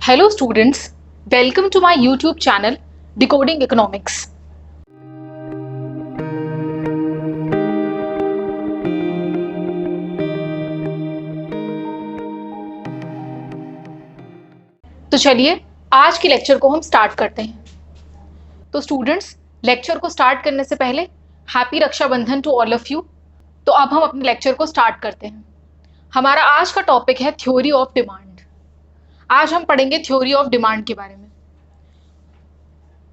Hello students, welcome to my YouTube channel Decoding Economics. तो चलिए आज के लेक्चर को हम स्टार्ट करते हैं। तो स्टूडेंट्स, लेक्चर को स्टार्ट करने से पहले happy Rakshabandhan to all of you. तो अब हम अपने लेक्चर को स्टार्ट करते हैं। हमारा आज का टॉपिक है थ्योरी ऑफ डिमांड। आज हम पढ़ेंगे थ्योरी ऑफ डिमांड के बारे में।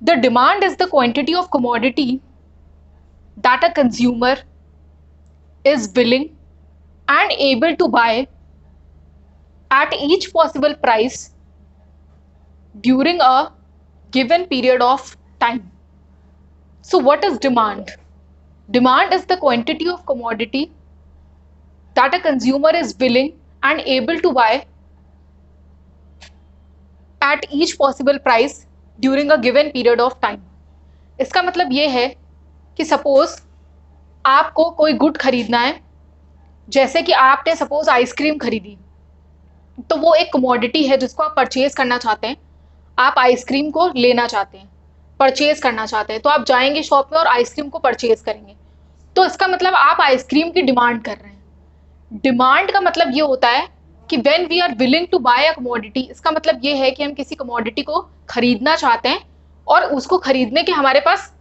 The demand is the quantity of commodity that a consumer is willing and able to buy at each possible price during a given period of time. So what is demand? Demand is the quantity of commodity that a consumer is willing and able to buy at each possible price during a given period of time. इसका मतलब ये है कि suppose आपको कोई good खरीदना है, जैसे कि आपने सपोज आइसक्रीम खरीदी, तो वो एक कमोडिटी है जिसको आप परचेज करना चाहते हैं। आप आइसक्रीम को लेना चाहते हैं, परचेज करना चाहते हैं, तो आप जाएंगे शॉप में और आइसक्रीम को परचेज करेंगे। तो इसका मतलब आप आइसक्रीम की डिमांड कर रहे हैं। डिमांड का मतलब ये होता है कि when we are willing to buy a commodity, इसका मतलब ये है कि हम किसी कमोडिटी को खरीदना चाहते हैं और उसको खरीदने के हमारे पास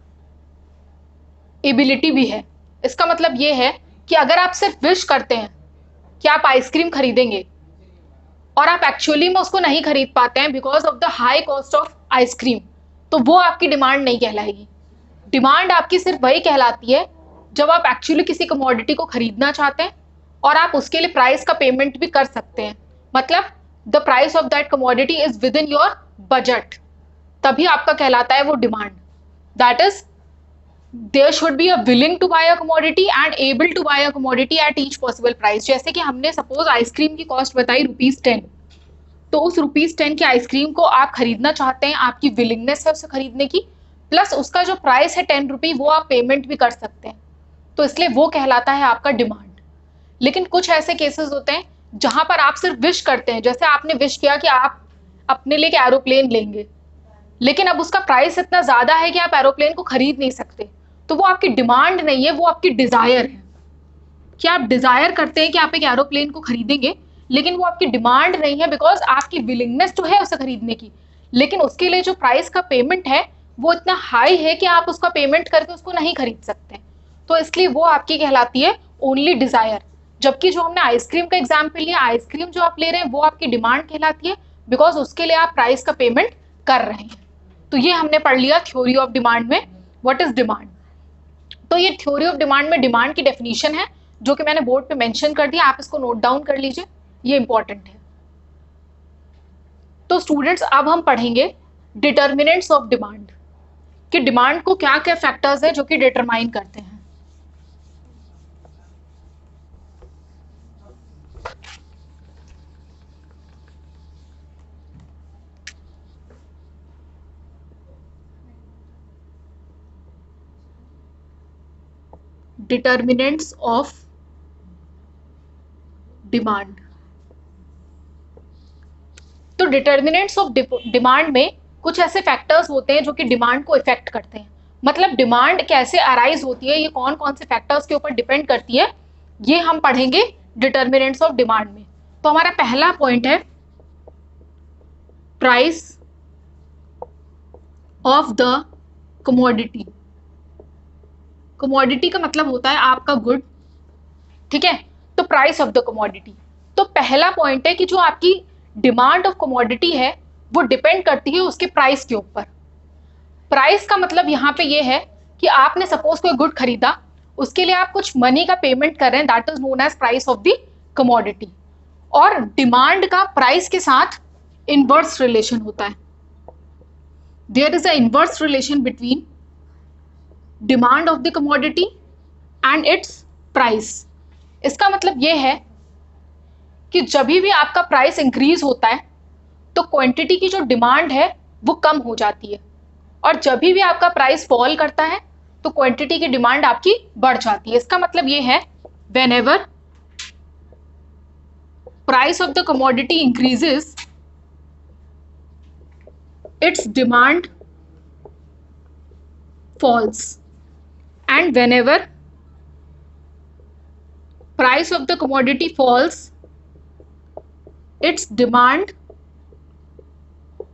एबिलिटी भी है। इसका मतलब ये है कि अगर आप सिर्फ विश करते हैं कि आप आइसक्रीम खरीदेंगे और आप एक्चुअली में उसको नहीं खरीद पाते हैं because of the high cost of ice cream, तो वो आपकी डिमांड नहीं कहलाएगी। डिमांड आपकी सिर्फ वही कहलाती है जब आप एक्चुअली किसी कमोडिटी को खरीदना चाहते हैं और आप उसके लिए प्राइस का पेमेंट भी कर सकते हैं, मतलब the price of that commodity is within your budget, तभी आपका कहलाता है वो demand. That is there should be a willing to buy a commodity and able to buy a commodity at each possible price. जैसे कि हमने suppose ice cream की cost बताई ₹10, तो उस ₹10 की आइसक्रीम को आप खरीदना चाहते हैं, आपकी विलिंगनेस है उसे खरीदने की, प्लस उसका जो प्राइस है ₹10 वो आप पेमेंट भी कर सकते हैं, तो इसलिए वो कहलाता है आपका डिमांड। लेकिन कुछ ऐसे केसेस होते हैं जहां पर आप सिर्फ विश करते हैं, जैसे आपने विश किया कि आप अपने लिए एक एरोप्लेन लेंगे, लेकिन अब उसका प्राइस इतना ज्यादा है कि आप एरोप्लेन को खरीद नहीं सकते, तो वो आपकी डिमांड नहीं है, वो आपकी डिजायर है कि आप डिजायर करते हैं कि आप एक एरोप्लेन को खरीदेंगे, लेकिन वो आपकी डिमांड नहीं है बिकॉज आपकी विलिंगनेस तो है उसे खरीदने की, लेकिन उसके लिए जो प्राइस का पेमेंट है वो इतना हाई है कि आप उसका पेमेंट करके उसको नहीं खरीद सकते, तो इसलिए वो आपकी कहलाती है ओनली डिजायर। जबकि जो हमने आइसक्रीम का एग्जाम्पल लिया, आइसक्रीम जो आप ले रहे हैं वो आपकी डिमांड कहलाती है बिकॉज उसके लिए आप प्राइस का पेमेंट कर रहे हैं। तो ये हमने पढ़ लिया थ्योरी ऑफ डिमांड में व्हाट इज डिमांड। तो ये थ्योरी ऑफ डिमांड में डिमांड की डेफिनेशन है जो कि मैंने बोर्ड पे मेंशन कर दिया, आप इसको नोट डाउन कर लीजिए, ये इंपॉर्टेंट है। तो स्टूडेंट्स, अब हम पढ़ेंगे डिटर्मिनेंट्स ऑफ डिमांड, कि डिमांड को क्या क्या फैक्टर्स है जो कि डिटरमाइन करते हैं। Determinants of demand. तो डिटर्मिनेंट्स ऑफ डिमांड में कुछ ऐसे फैक्टर्स होते हैं जो कि डिमांड को इफेक्ट करते हैं, मतलब डिमांड कैसे अराइज होती है, ये कौन कौन से फैक्टर्स के ऊपर डिपेंड करती है, ये हम पढ़ेंगे डिटर्मिनेंट्स ऑफ डिमांड में। तो हमारा पहला पॉइंट है price of the commodity. Commodity का मतलब होता है आपका गुड, ठीक है, तो प्राइस ऑफ द कमोडिटी। तो पहला पॉइंट है कि जो आपकी डिमांड ऑफ कमोडिटी है वो डिपेंड करती है उसके प्राइस के ऊपर। प्राइस का मतलब यहाँ पे ये है कि आपने सपोज कोई गुड खरीदा, उसके लिए आप कुछ मनी का पेमेंट कर रहे हैं, that is known as price of the commodity. और डिमांड का प्राइस के साथ इनवर्स रिलेशन होता है, there is a inverse relation between demand of the commodity and its price. इसका मतलब ये है कि जब भी आपका प्राइस इंक्रीज होता है तो क्वांटिटी की जो डिमांड है वो कम हो जाती है, और जब भी आपका प्राइस फॉल करता है तो क्वांटिटी की डिमांड आपकी बढ़ जाती है। इसका मतलब ये है whenever price of the commodity increases its demand falls, and whenever price of the commodity falls, its demand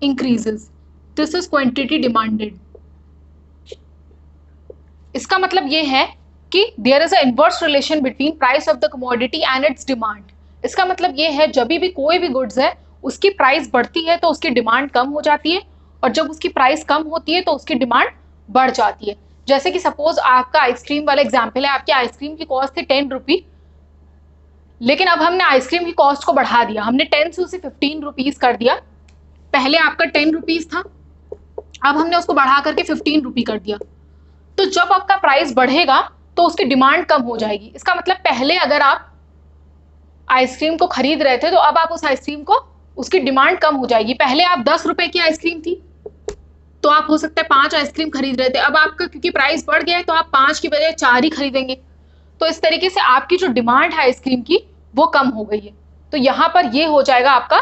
increases. This is quantity demanded. इसका मतलब ये है कि there is a inverse relation between price of the commodity and its demand. इसका मतलब ये है जब भी कोई भी गुड्स है उसकी प्राइस बढ़ती है तो उसकी डिमांड कम हो जाती है, और जब उसकी प्राइस कम होती है तो उसकी डिमांड बढ़ जाती है। जैसे कि सपोज आपका आइसक्रीम वाला एग्जाम्पल है, आपकी आइसक्रीम की कॉस्ट थी 10 रुपी, लेकिन अब हमने आइसक्रीम की कॉस्ट को बढ़ा दिया, हमने 10 से उसे 15 रुपीज कर दिया। पहले आपका 10 रुपीज था, अब हमने उसको बढ़ा करके 15 रुपी कर दिया। तो जब आपका प्राइस बढ़ेगा तो उसकी डिमांड कम हो जाएगी। इसका मतलब पहले अगर आप आइसक्रीम को खरीद रहे थे तो अब आप उस आइसक्रीम को, उसकी डिमांड कम हो जाएगी। पहले आप 10 रुपए की आइसक्रीम थी तो आप हो सकता है 5 आइसक्रीम खरीद रहे थे, अब आपका क्योंकि प्राइस बढ़ गया है तो आप 5 की बजाय 4 ही खरीदेंगे। तो इस तरीके से आपकी जो डिमांड है आइसक्रीम की वो कम हो गई है। तो यहां पर ये हो जाएगा आपका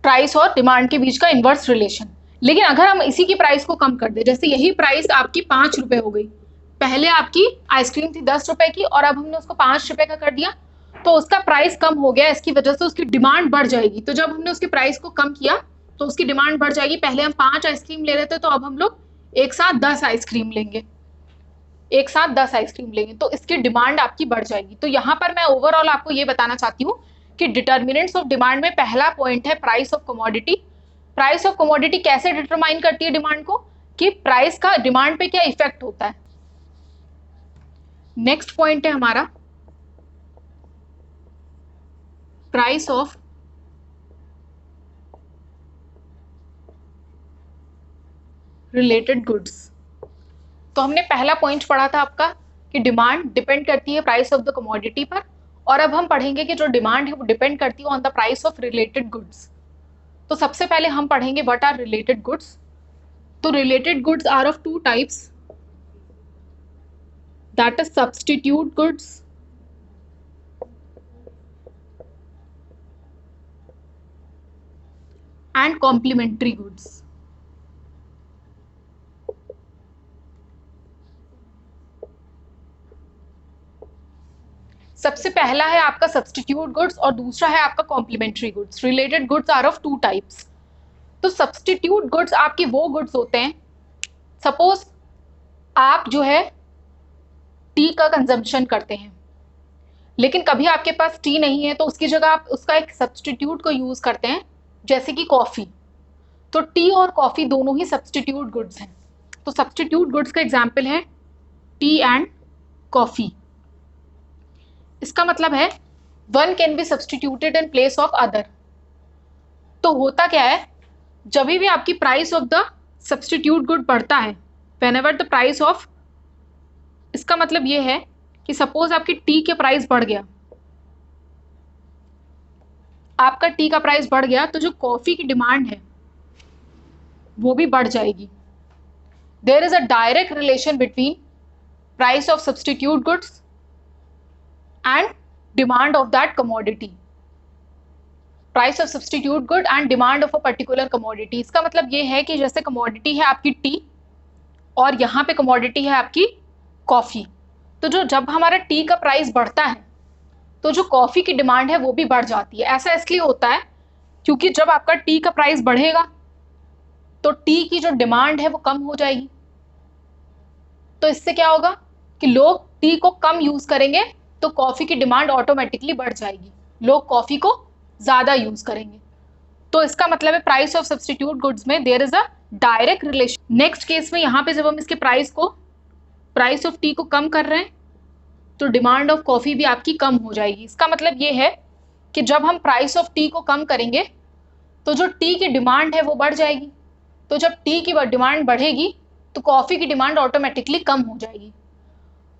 प्राइस और डिमांड के बीच का इनवर्स रिलेशन। लेकिन अगर हम इसी की प्राइस को कम कर दे, जैसे यही प्राइस आपकी 5 रुपए हो गई, पहले आपकी आइसक्रीम थी 10 रुपए की और अब हमने उसको 5 रुपए का कर दिया, तो उसका प्राइस कम हो गया, इसकी वजह से उसकी डिमांड बढ़ जाएगी। तो जब हमने उसके प्राइस को कम किया तो उसकी डिमांड बढ़ जाएगी। पहले हम 5 आइसक्रीम ले रहे थे तो अब हम लोग एक साथ 10 आइसक्रीम लेंगे, एक साथ 10 आइसक्रीम लेंगे, तो इसकी डिमांड आपकी बढ़ जाएगी। तो यहाँ पर मैं ओवरऑल आपको ये बताना चाहती हूँ कि डिटर्मिनेंट्स ऑफ डिमांड में पहला पॉइंट है price of commodity. Price of commodity कैसे डिटरमाइन करती है डिमांड को, कि प्राइस का डिमांड पे क्या इफेक्ट होता है। नेक्स्ट पॉइंट है हमारा प्राइस ऑफ रिलेटेड गुड्स। तो हमने पहला पॉइंट पढ़ा था आपका कि डिमांड डिपेंड करती है प्राइस ऑफ द कमोडिटी पर, और अब हम पढ़ेंगे कि जो डिमांड है वो डिपेंड करती है on the price of related goods. तो सबसे पहले हम पढ़ेंगे व्हाट आर रिलेटेड गुड्स। तो related goods are of two types, that is substitute goods and complementary goods. सबसे पहला है आपका सब्स्टिट्यूट गुड्स और दूसरा है आपका complementary goods. Related goods are of two types. तो सब्स्टिट्यूट गुड्स आपके वो गुड्स होते हैं, सपोज आप जो है टी का कंजम्पशन करते हैं, लेकिन कभी आपके पास टी नहीं है तो उसकी जगह आप उसका एक सब्स्टिट्यूट को यूज करते हैं, जैसे कि कॉफी। तो टी और कॉफी दोनों ही सब्स्टिट्यूट गुड्स हैं। तो सब्स्टिट्यूट गुड्स का एग्जाम्पल है टी एंड कॉफी। इसका मतलब है one can be substituted in place of other. तो होता क्या है, जब भी आपकी price of the substitute good बढ़ता है, when ever the price of, इसका मतलब ये है कि सपोज आपकी टी के प्राइस बढ़ गया, आपका टी का प्राइस बढ़ गया तो जो कॉफी की डिमांड है वो भी बढ़ जाएगी। There is a direct relation between price of substitute goods and demand of that commodity, price of substitute good and demand of a particular commodity। इसका मतलब ये है कि जैसे commodity है आपकी टी और यहाँ पे commodity है आपकी कॉफ़ी, तो जो जब हमारा टी का प्राइस बढ़ता है तो जो कॉफ़ी की डिमांड है वो भी बढ़ जाती है। ऐसा इसलिए होता है क्योंकि जब आपका टी का प्राइस बढ़ेगा तो टी की जो डिमांड है वो कम हो जाएगी। तो इससे क्या होगा कि लोग टी को कम यूज़ करेंगे तो कॉफ़ी की डिमांड ऑटोमेटिकली बढ़ जाएगी, लोग कॉफ़ी को ज़्यादा यूज़ करेंगे। तो इसका मतलब है प्राइस ऑफ सब्स्टिट्यूट गुड्स में there is a direct relation. Next case में यहाँ पे जब हम इसके प्राइस ऑफ टी को कम कर रहे हैं तो डिमांड ऑफ कॉफ़ी भी आपकी कम हो जाएगी। इसका मतलब ये है कि जब हम प्राइस ऑफ टी को कम करेंगे तो जो टी की डिमांड है वो बढ़ जाएगी, तो जब टी की डिमांड बढ़ेगी तो कॉफ़ी की डिमांड ऑटोमेटिकली कम हो जाएगी।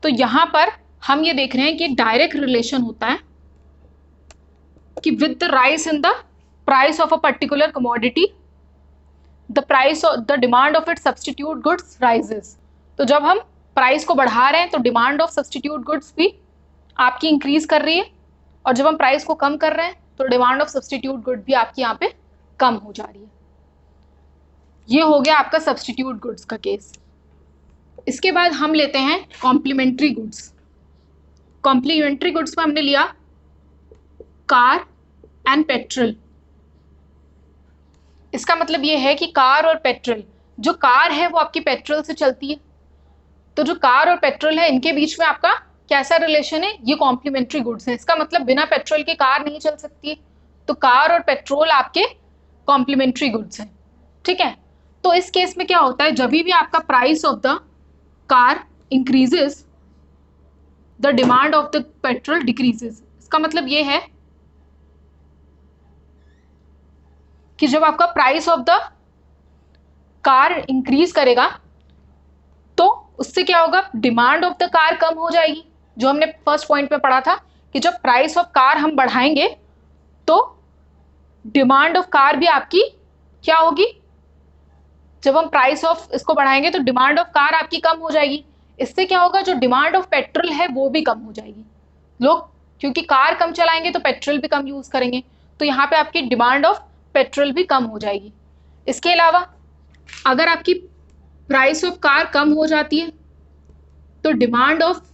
तो यहाँ पर हम ये देख रहे हैं कि एक डायरेक्ट रिलेशन होता है कि with the rise in the price of a particular commodity the demand of its substitute goods rises. तो जब हम प्राइस को बढ़ा रहे हैं तो डिमांड ऑफ सब्स्टिट्यूट गुड्स भी आपकी इंक्रीज कर रही है, और जब हम प्राइस को कम कर रहे हैं तो डिमांड ऑफ सब्स्टिट्यूट गुड भी आपकी यहाँ पे कम हो जा रही है। ये हो गया आपका सब्स्टिट्यूट गुड्स का केस। इसके बाद हम लेते हैं कॉम्प्लीमेंट्री गुड्स। कॉम्प्लीमेंट्री गुड्स में हमने लिया कार एंड पेट्रोल। इसका मतलब ये है कि कार और पेट्रोल, जो कार है वो आपकी पेट्रोल से चलती है, तो जो कार और पेट्रोल है इनके बीच में आपका कैसा रिलेशन है, ये कॉम्प्लीमेंट्री गुड्स है। इसका मतलब बिना पेट्रोल के कार नहीं चल सकती है, तो कार और पेट्रोल आपके कॉम्प्लीमेंट्री गुड्स हैं। ठीक है, तो इस केस में क्या होता है, जब भी आपका price of the car increases the demand of the petrol decreases. इसका मतलब ये है कि जब आपका price of the car increase करेगा तो उससे क्या होगा, डिमांड ऑफ द कार कम हो जाएगी। जो हमने फर्स्ट पॉइंट पे पढ़ा था कि जब प्राइस ऑफ कार हम बढ़ाएंगे तो डिमांड ऑफ कार भी आपकी क्या होगी, जब हम प्राइस ऑफ इसको बढ़ाएंगे तो डिमांड ऑफ कार आपकी कम हो जाएगी। इससे क्या होगा, जो डिमांड ऑफ पेट्रोल है वो भी कम हो जाएगी। लोग क्योंकि कार कम चलाएंगे तो पेट्रोल भी कम यूज करेंगे, तो यहाँ पे आपकी डिमांड ऑफ पेट्रोल भी कम हो जाएगी। इसके अलावा अगर आपकी प्राइस ऑफ कार कम हो जाती है तो डिमांड ऑफ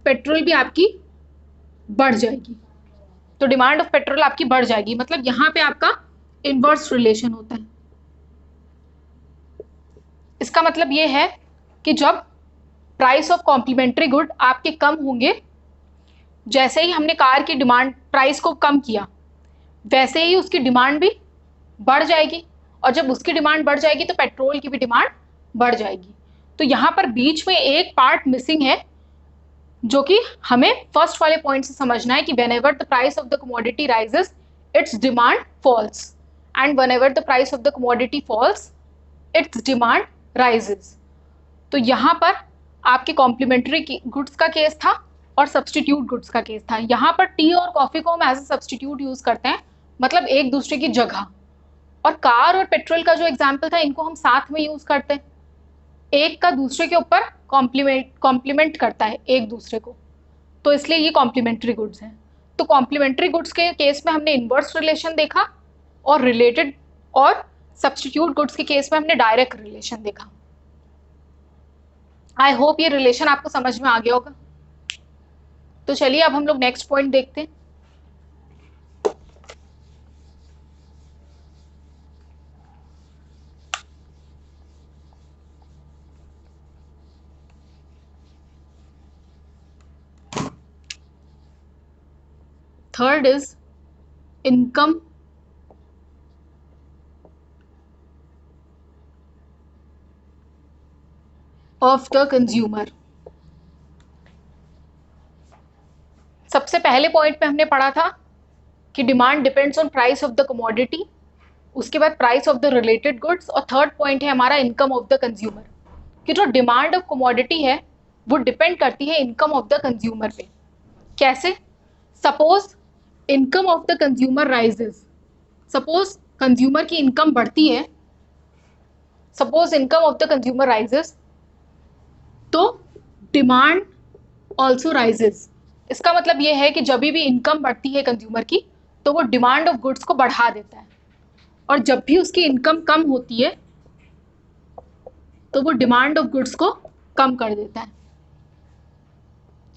पेट्रोल भी आपकी बढ़ जाएगी, तो डिमांड ऑफ पेट्रोल आपकी बढ़ जाएगी। मतलब यहाँ पे आपका इनवर्स रिलेशन होता है। इसका मतलब ये है कि जब प्राइस ऑफ कॉम्प्लीमेंट्री गुड आपके कम होंगे, जैसे ही हमने कार की डिमांड प्राइस को कम किया वैसे ही उसकी डिमांड भी बढ़ जाएगी, और जब उसकी डिमांड बढ़ जाएगी तो पेट्रोल की भी डिमांड बढ़ जाएगी। तो यहाँ पर बीच में एक पार्ट मिसिंग है जो कि हमें फर्स्ट वाले पॉइंट से समझना है कि whenever the price of the commodity rises its demand falls and whenever the price of the commodity falls its demand rises। तो यहाँ पर आपके कॉम्प्लीमेंट्री गुड्स का केस था और सब्स्टिट्यूट गुड्स का केस था। यहाँ पर टी और कॉफी को हम एज ए सब्स्टिट्यूट यूज करते हैं, मतलब एक दूसरे की जगह, और कार और पेट्रोल का जो एग्जाम्पल था इनको हम साथ में यूज करते हैं, एक का दूसरे के ऊपर कॉम्प्लीमेंट करता है एक दूसरे को, तो इसलिए ये कॉम्प्लीमेंट्री गुड्स हैं। तो कॉम्प्लीमेंट्री गुड्स के केस में हमने इनवर्स रिलेशन देखा और रिलेटेड, और सब्स्टिट्यूट गुड्स के केस में हमने डायरेक्ट रिलेशन देखा। आई होप ये रिलेशन आपको समझ में आ गया होगा। तो चलिए अब हम लोग नेक्स्ट पॉइंट देखते हैं। Third is income of the consumer. सबसे पहले पॉइंट पे हमने पढ़ा था कि demand depends on price of the commodity, उसके बाद price of the related goods, और थर्ड पॉइंट है हमारा इनकम ऑफ द कंज्यूमर, कि जो डिमांड ऑफ कमोडिटी है वो डिपेंड करती है इनकम ऑफ द कंज्यूमर पे। कैसे? Suppose income of the consumer rises, suppose consumer की इनकम बढ़ती है, suppose income of the consumer rises, तो डिमांड ऑल्सो राइजेस। इसका मतलब ये है कि जब भी इनकम बढ़ती है कंज्यूमर की तो वो डिमांड ऑफ गुड्स को बढ़ा देता है, और जब भी उसकी इनकम कम होती है तो वो डिमांड ऑफ गुड्स को कम कर देता है।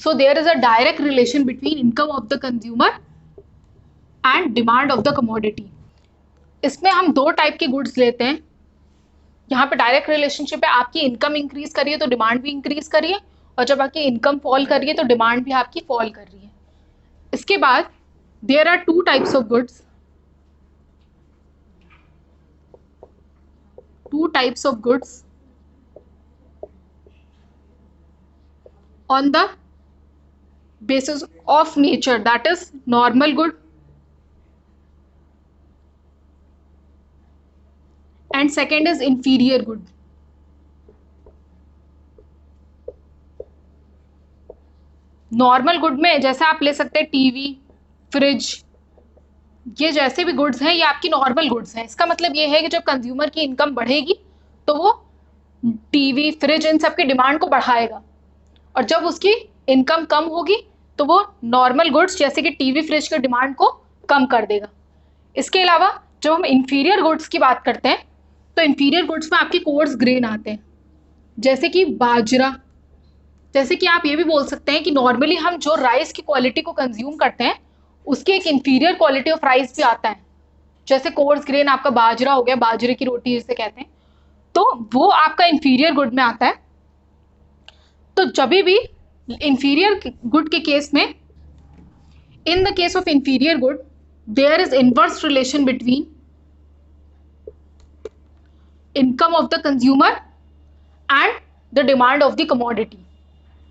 So there is a direct relation between income of the consumer and demand of the commodity. इसमें हम दो टाइप के गुड्स लेते हैं। यहाँ पे डायरेक्ट रिलेशनशिप है, आपकी इनकम इंक्रीज करिए तो डिमांड भी इंक्रीज करिए, और जब आपकी इनकम फॉल कर रही है तो डिमांड भी आपकी फॉल कर रही है। इसके बाद there are two types of goods, two types of goods on the basis of nature, that is normal good and second is inferior good। Normal good में जैसे आप ले सकते हैं टीवी, फ्रिज, ये जैसे भी गुड्स हैं ये आपकी नॉर्मल गुड्स हैं। इसका मतलब ये है कि जब कंज्यूमर की इनकम बढ़ेगी तो वो टीवी, फ्रिज इन सब की डिमांड को बढ़ाएगा, और जब उसकी इनकम कम होगी तो वो नॉर्मल गुड्स जैसे कि टीवी, फ्रिज की डिमांड को कम कर देगा। इसके अलावा जब हम इंफीरियर गुड्स की बात करते हैं तो इंफीरियर गुड्स में आपके कोर्स ग्रेन आते हैं, जैसे कि बाजरा। जैसे कि आप ये भी बोल सकते हैं कि नॉर्मली हम जो राइस की क्वालिटी को कंज्यूम करते हैं उसके एक इंफीरियर क्वालिटी ऑफ राइस भी आता है, जैसे कोर्स ग्रेन आपका बाजरा हो गया, बाजरे की रोटी जिसे कहते हैं, तो वो आपका इंफीरियर गुड में आता है। तो जब भी इंफीरियर गुड के केस में, in the case of inferior good, there is inverse relation between income of the consumer and the demand of the commodity.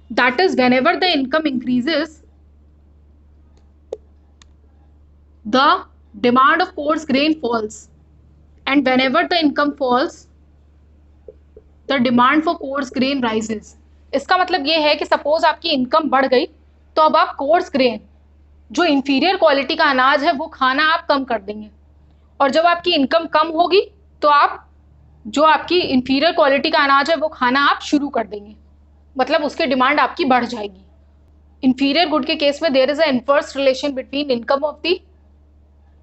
That is, whenever the income increases, the demand of coarse grain falls, and whenever the income falls, the demand for coarse grain rises. इसका मतलब ये है कि suppose आपकी income बढ़ गई तो अब आप कोर्स ग्रेन, जो इंफीरियर क्वालिटी का अनाज है, वो खाना आप कम कर देंगे, और जब आपकी इनकम कम होगी तो आप जो आपकी इंफीरियर क्वालिटी का अनाज है वो खाना आप शुरू कर देंगे, मतलब उसकी डिमांड आपकी बढ़ जाएगी। इंफीरियर गुड के केस में there is a inverse relation between income of the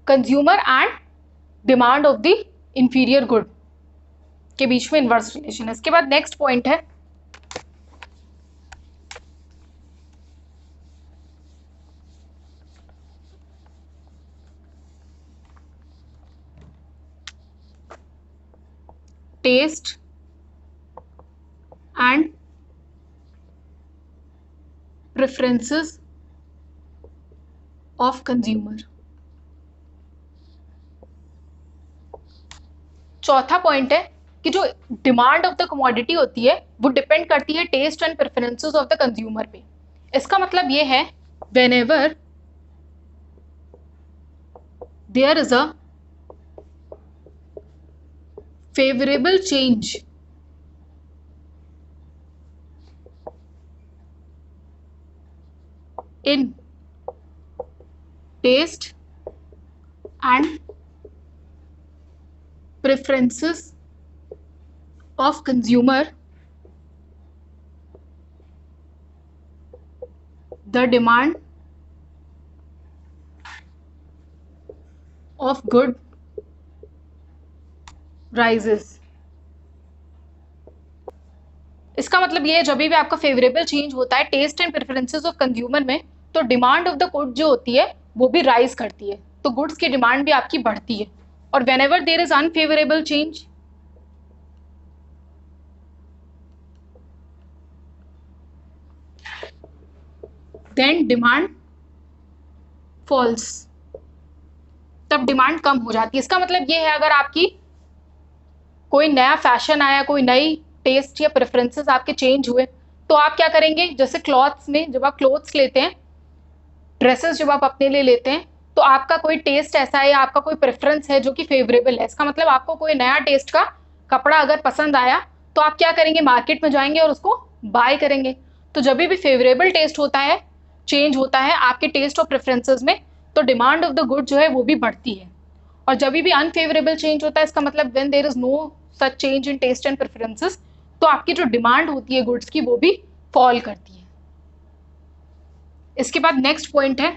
consumer and demand of the inferior good के बीच में इनवर्स रिलेशन है। इसके बाद नेक्स्ट पॉइंट है taste and preferences of consumer. चौथा पॉइंट है कि जो डिमांड ऑफ द कमोडिटी होती है वो डिपेंड करती है taste and preferences of the consumer पे। इसका मतलब ये है, whenever there is a favorable change in taste and preferences of consumer, the demand of good rises. इसका मतलब ये है, जब भी आपका फेवरेबल चेंज होता है taste and preferences of consumer में, तो डिमांड ऑफ द गुड जो होती है वो भी राइज करती है, तो गुड्स की डिमांड भी आपकी बढ़ती है। और whenever there is unfavourable change, then demand falls, तब डिमांड कम हो जाती है। इसका मतलब ये है, अगर आपकी कोई नया फैशन आया, कोई नई टेस्ट या प्रेफरेंसेस आपके चेंज हुए, तो आप क्या करेंगे, जैसे क्लॉथ्स में जब आप क्लोथ्स लेते हैं, ड्रेसेस जब आप अपने लिए लेते हैं, तो आपका कोई टेस्ट ऐसा है या आपका कोई प्रेफरेंस है जो कि फेवरेबल है। इसका मतलब आपको कोई नया टेस्ट का कपड़ा अगर पसंद आया तो आप क्या करेंगे, मार्केट में जाएंगे और उसको बाय करेंगे। तो जब भी फेवरेबल टेस्ट होता है, चेंज होता है आपके टेस्ट और प्रेफरेंसेस में, तो डिमांड ऑफ द गुड जो है वो भी बढ़ती है। और जब भी अनफेवरेबल चेंज होता है, इसका मतलब when there is no such change in taste and preferences, तो आपकी जो डिमांड होती है गुड्स की वो भी फॉल करती है। इसके बाद नेक्स्ट पॉइंट है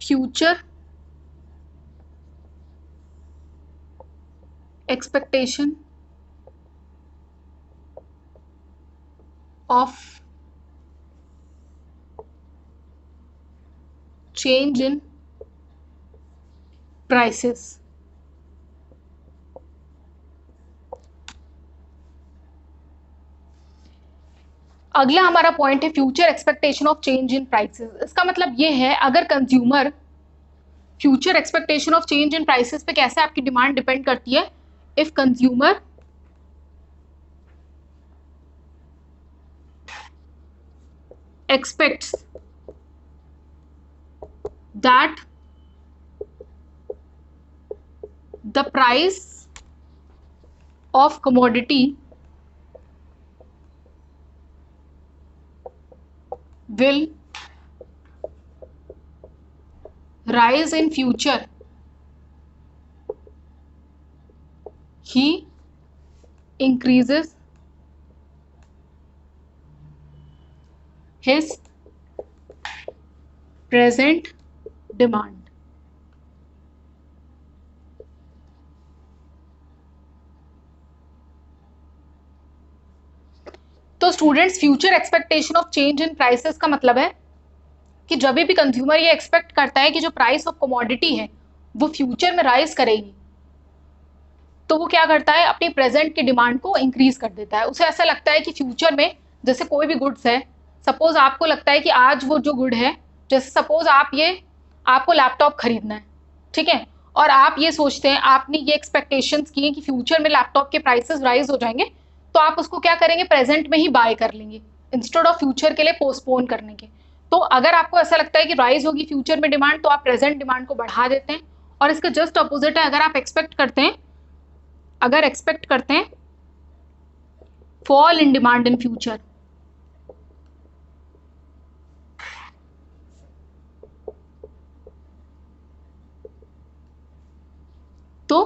future expectation of change in prices। अगला हमारा पॉइंट है future expectation of change in prices. इसका मतलब ये है, अगर consumer future expectation of change in prices पे कैसे आपकी डिमांड डिपेंड करती है, if consumer expects that the price of commodity will rise in future, he increases his present demand. तो students, future expectation of change in prices का मतलब है कि जब भी कंज्यूमर ये एक्सपेक्ट करता है कि जो प्राइस ऑफ कमोडिटी है वो फ्यूचर में राइज करेगी, तो वो क्या करता है, अपनी प्रेजेंट की डिमांड को इंक्रीज कर देता है। उसे ऐसा लगता है कि फ्यूचर में, जैसे कोई भी गुड्स है, सपोज आपको लगता है कि आज वो जो गुड है, जैसे सपोज आपको लैपटॉप खरीदना है, ठीक है, और आप ये सोचते हैं, आपने ये एक्सपेक्टेशंस की हैं कि फ्यूचर में लैपटॉप के प्राइसेस राइज हो जाएंगे, तो आप उसको क्या करेंगे, प्रेजेंट में ही बाय कर लेंगे इंस्टेड ऑफ फ्यूचर के लिए पोस्टपोन करने के। तो अगर आपको ऐसा लगता है कि राइज होगी फ्यूचर में डिमांड, तो आप प्रेजेंट डिमांड को बढ़ा देते हैं। और इसका जस्ट अपोजिट है, अगर आप एक्सपेक्ट करते हैं fall in demand in future, तो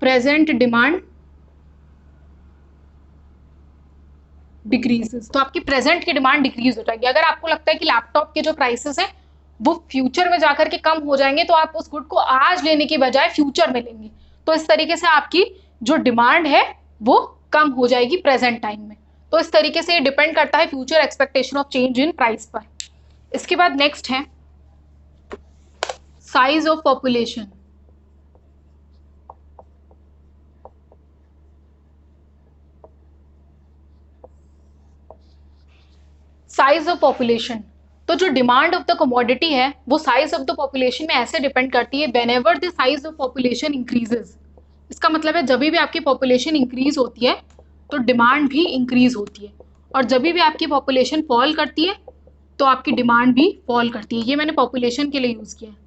प्रेजेंट डिमांड डिक्रीजेस, तो आपकी प्रेजेंट की डिमांड डिक्रीज हो जाएगी। अगर आपको लगता है कि लैपटॉप के जो प्राइसेस हैं वो फ्यूचर में जाकर के कम हो जाएंगे, तो आप उस गुड को आज लेने की बजाय फ्यूचर में लेंगे, तो इस तरीके से आपकी जो डिमांड है वो कम हो जाएगी प्रेजेंट टाइम में। तो इस तरीके से ये डिपेंड करता है future expectation of change in price पर। इसके बाद नेक्स्ट है size of population. Size of population, तो जो डिमांड ऑफ द कमोडिटी है वो साइज ऑफ द पॉपुलेशन में ऐसे डिपेंड करती है, whenever the size of population increases. इसका मतलब है जब भी आपकी पॉपुलेशन इंक्रीज होती है तो डिमांड भी इंक्रीज होती है, और जब भी आपकी पॉपुलेशन फॉल करती है तो आपकी डिमांड भी फॉल करती है। ये मैंने पॉपुलेशन के लिए यूज किया है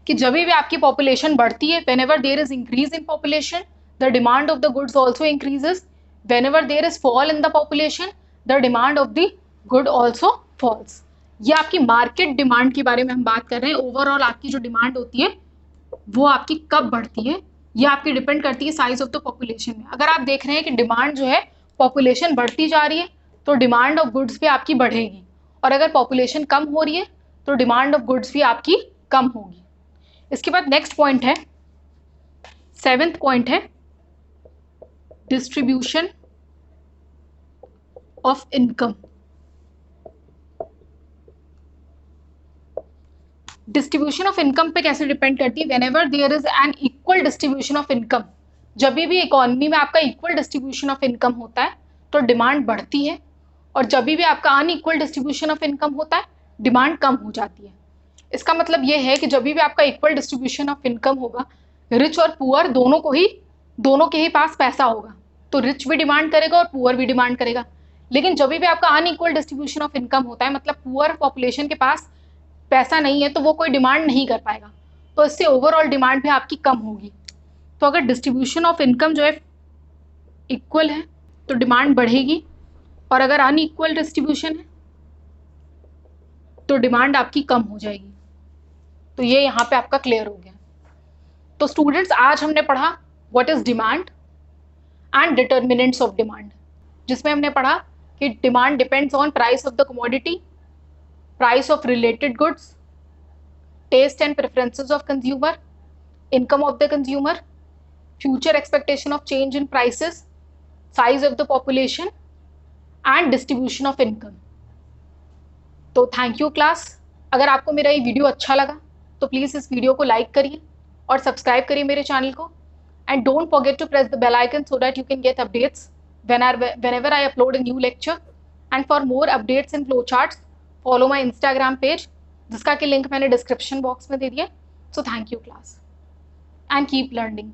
कि जब भी आपकी पॉपुलेशन बढ़ती है, whenever there is increase in population the demand of the goods also increases, whenever there is fall in the population the demand of the good also falls. ये आपकी मार्केट डिमांड के बारे में हम बात कर रहे हैं। ओवरऑल आपकी जो डिमांड होती है वो आपकी कब बढ़ती है, ये आपकी डिपेंड करती है साइज ऑफ द पॉपुलेशन में। अगर आप देख रहे हैं कि डिमांड जो है, पॉपुलेशन बढ़ती जा रही है, तो डिमांड ऑफ गुड्स भी आपकी बढ़ेगी, और अगर पॉपुलेशन कम हो रही है तो डिमांड ऑफ गुड्स भी आपकी कम होगी। इसके बाद नेक्स्ट पॉइंट है, 7th पॉइंट है distribution of income. Distribution of income पे कैसे डिपेंड करती है, whenever there is an equal distribution of income. जब भी इकोनॉमी में आपका इक्वल डिस्ट्रीब्यूशन ऑफ इनकम होता है तो डिमांड बढ़ती है, और जब भी आपका अनइक्वल डिस्ट्रीब्यूशन ऑफ इनकम होता है डिमांड कम हो जाती है। इसका मतलब ये है कि जब भी आपका इक्वल डिस्ट्रीब्यूशन ऑफ इनकम होगा, रिच और पुअर दोनों के ही पास पैसा होगा, तो रिच भी डिमांड करेगा और पुअर भी डिमांड करेगा। लेकिन जब भी आपका अनइक्वल डिस्ट्रीब्यूशन ऑफ इनकम होता है, मतलब पुअर पॉपुलेशन के पास पैसा नहीं है, तो वो कोई डिमांड नहीं कर पाएगा, तो इससे ओवरऑल डिमांड भी आपकी कम होगी। तो अगर डिस्ट्रीब्यूशन ऑफ इनकम जो है इक्वल है तो डिमांड बढ़ेगी, और अगर अनइक्वल डिस्ट्रीब्यूशन है तो डिमांड आपकी कम हो जाएगी। तो ये यहाँ पे आपका क्लियर हो गया। तो स्टूडेंट्स, आज हमने पढ़ा what is demand and determinants of demand, जिसमें हमने पढ़ा कि demand depends on price of the commodity, price of related goods, taste and preferences of consumer, income of the consumer, future expectation of change in prices, size of the population and distribution of income. तो thank you class. अगर आपको मेरा ये video अच्छा लगा तो please इस video को लाइक करिए और सब्सक्राइब करिए मेरे चैनल को, and don't forget to press the bell icon so that you can get updates whenever I upload a new lecture. And for more updates and flowcharts, follow my Instagram page, जिसका कि link मैंने description box में दे दिया। So thank you class and keep learning.